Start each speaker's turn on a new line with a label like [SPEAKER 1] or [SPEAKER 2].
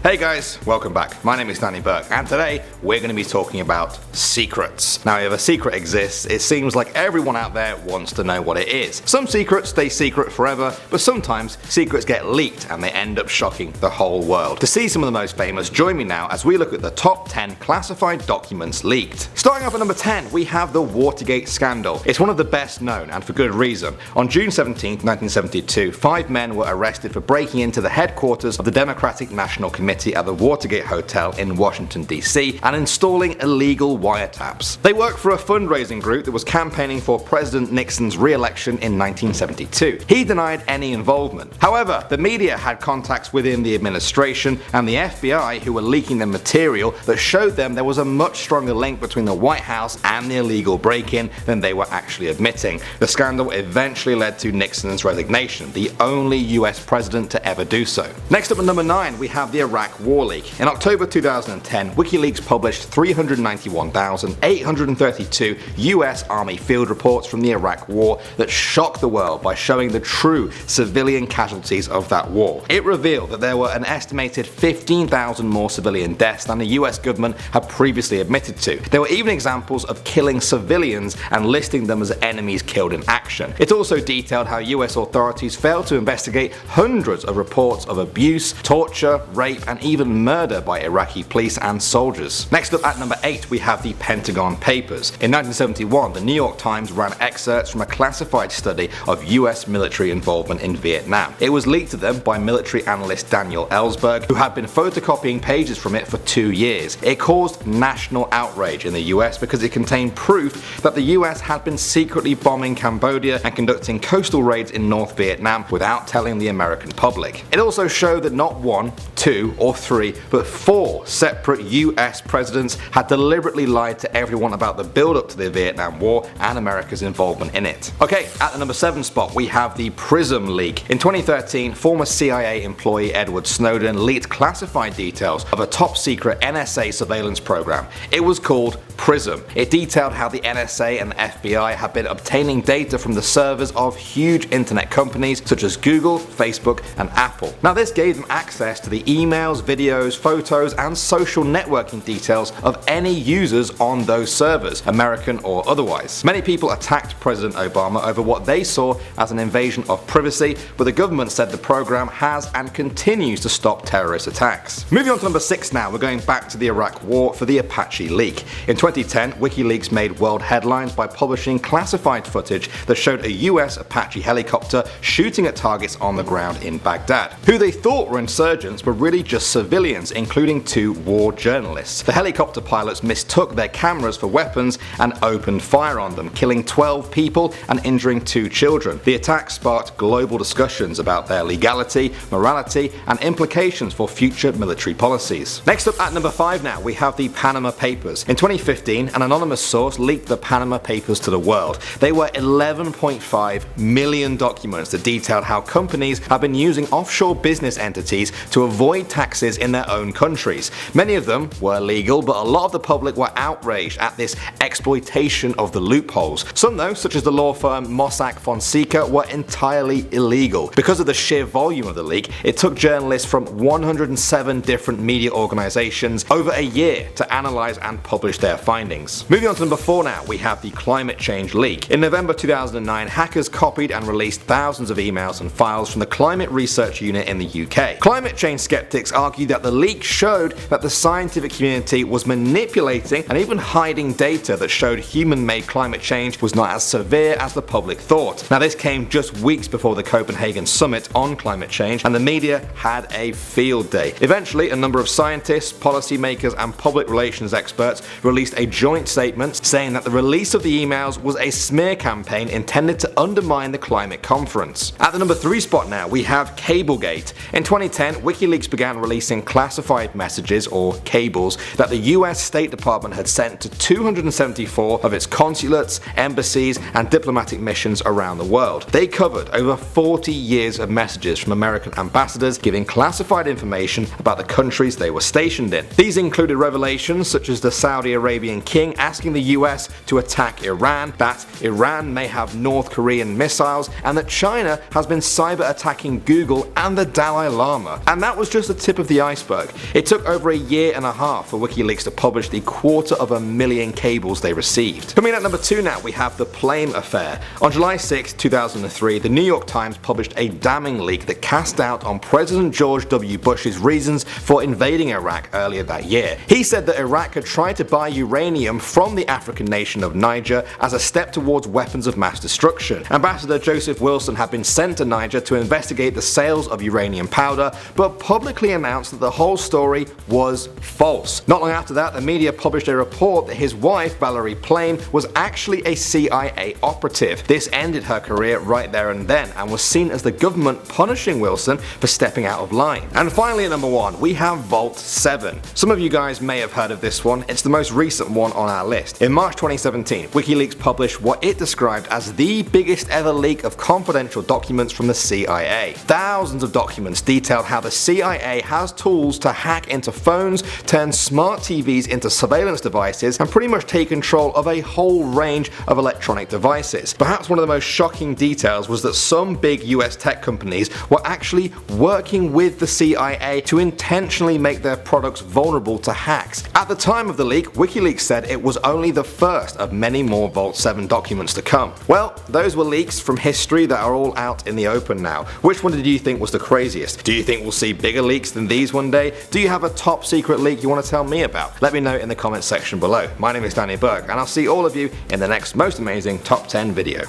[SPEAKER 1] Hey guys, welcome back. My name is Danny Burke, and today we're going to be talking about secrets. Now, if a secret exists, it seems like everyone out there wants to know what it is. Some secrets stay secret forever, but sometimes secrets get leaked and they end up shocking the whole world. To see some of the most famous, join me now as we look at the top 10 classified documents leaked. Starting off at number 10, we have the Watergate Scandal. It's one of the best known, and for good reason. On June 17, 1972, 5 men were arrested for breaking into the headquarters of the Democratic National Committee at the Watergate Hotel in Washington, D.C. and installing illegal wiretaps. They worked for a fundraising group that was campaigning for President Nixon's re-election in 1972. He denied any involvement. However, the media had contacts within the administration and the FBI who were leaking them material that showed them there was a much stronger link between the White House and the illegal break-in than they were actually admitting. The scandal eventually led to Nixon's resignation, the only US president to ever do so. Next up at number 9, we have the Iraq War leak. In October 2010, WikiLeaks published 391,832 US Army field reports from the Iraq War that shocked the world by showing the true civilian casualties of that war. It revealed that there were an estimated 15,000 more civilian deaths than the US government had previously admitted to. There were even examples of killing civilians and listing them as enemies killed in action. It also detailed how US authorities failed to investigate hundreds of reports of abuse, torture, rape, and even murder by Iraqi police and soldiers. Next up at number 8, we have the Pentagon Papers. In 1971, the New York Times ran excerpts from a classified study of US military involvement in Vietnam. It was leaked to them by military analyst Daniel Ellsberg, who had been photocopying pages from it for 2 years. It caused national outrage in the US because it contained proof that the US had been secretly bombing Cambodia and conducting coastal raids in North Vietnam without telling the American public. It also showed that not 1, 2, or 3, but 4 separate US presidents had deliberately lied to everyone about the build-up to the Vietnam War and America's involvement in it. Okay, at the number 7 spot we have the Prism Leak. In 2013, former CIA employee Edward Snowden leaked classified details of a top-secret NSA surveillance program. It was called Prism. It detailed how the NSA and the FBI had been obtaining data from the servers of huge internet companies such as Google, Facebook, and Apple. Now, this gave them access to the emails, videos, photos, and social networking details of any users on those servers, American or otherwise. Many people attacked President Obama over what they saw as an invasion of privacy, but the government said the program has and continues to stop terrorist attacks. Moving on to number 6 now, we're going back to the Iraq War for the Apache Leak. In 2010, WikiLeaks made world headlines by publishing classified footage that showed a US Apache helicopter shooting at targets on the ground in Baghdad. Who they thought were insurgents were really just civilians, including 2 war journalists. The helicopter pilots mistook their cameras for weapons and opened fire on them, killing 12 people and injuring 2 children. The attack sparked global discussions about their legality, morality, and implications for future military policies. Next up at number 5 now, we have the Panama Papers. In 2015, an anonymous source leaked the Panama Papers to the world. They were 11.5 million documents that detailed how companies have been using offshore business entities to avoid taxes in their own countries. Many of them were legal, but a lot of the public were outraged at this exploitation of the loopholes. Some though, such as the law firm Mossack Fonseca, were entirely illegal. Because of the sheer volume of the leak, it took journalists from 107 different media organizations over a year to analyze and publish their findings. Moving on to number 4 now, we have the climate change leak. In November 2009, hackers copied and released thousands of emails and files from the Climate Research Unit in the UK. Climate change skeptics argue that the leak showed that the scientific community was manipulating and even hiding data that showed human-made climate change was not as severe as the public thought. Now, this came just weeks before the Copenhagen Summit on climate change, and the media had a field day. Eventually, a number of scientists, policymakers, and public relations experts released a joint statement saying that the release of the emails was a smear campaign intended to undermine the climate conference. At the number 3 spot now, we have Cablegate. In 2010, WikiLeaks began releasing classified messages, or cables, that the US State Department had sent to 274 of its consulates, embassies, and diplomatic missions around the world. They covered over 40 years of messages from American ambassadors giving classified information about the countries they were stationed in. These included revelations such as the Saudi Arabian king asking the US to attack Iran, that Iran may have North Korean missiles, and that China has been cyber attacking Google and the Dalai Lama. And that was just the tip tip of the iceberg. It took over a year and a half for WikiLeaks to publish the 250,000 cables they received. Coming in at number 2 now, we have the Plame Affair. On July 6, 2003, the New York Times published a damning leak that cast doubt on President George W. Bush's reasons for invading Iraq earlier that year. He said that Iraq had tried to buy uranium from the African nation of Niger as a step towards weapons of mass destruction. Ambassador Joseph Wilson had been sent to Niger to investigate the sales of uranium powder, but publicly announced that the whole story was false. Not long after that, the media published a report that his wife, Valerie Plame, was actually a CIA operative. This ended her career right there and then, and was seen as the government punishing Wilson for stepping out of line. And finally at number 1, we have Vault 7. Some of you guys may have heard of this one. It's the most recent one on our list. In March 2017, WikiLeaks published what it described as the biggest ever leak of confidential documents from the CIA. Thousands of documents detailed how the CIA has tools to hack into phones, turn smart TVs into surveillance devices, and pretty much take control of a whole range of electronic devices. Perhaps one of the most shocking details was that some big US tech companies were actually working with the CIA to intentionally make their products vulnerable to hacks. At the time of the leak, WikiLeaks said it was only the first of many more Vault 7 documents to come. Well, those were leaks from history that are all out in the open now. Which one did you think was the craziest? Do you think we'll see bigger leaks than these one day? Do you have a top secret leak you want to tell me about? Let me know in the comments section below. My name is Burke, and I'll see all of you in the next most amazing top 10 video.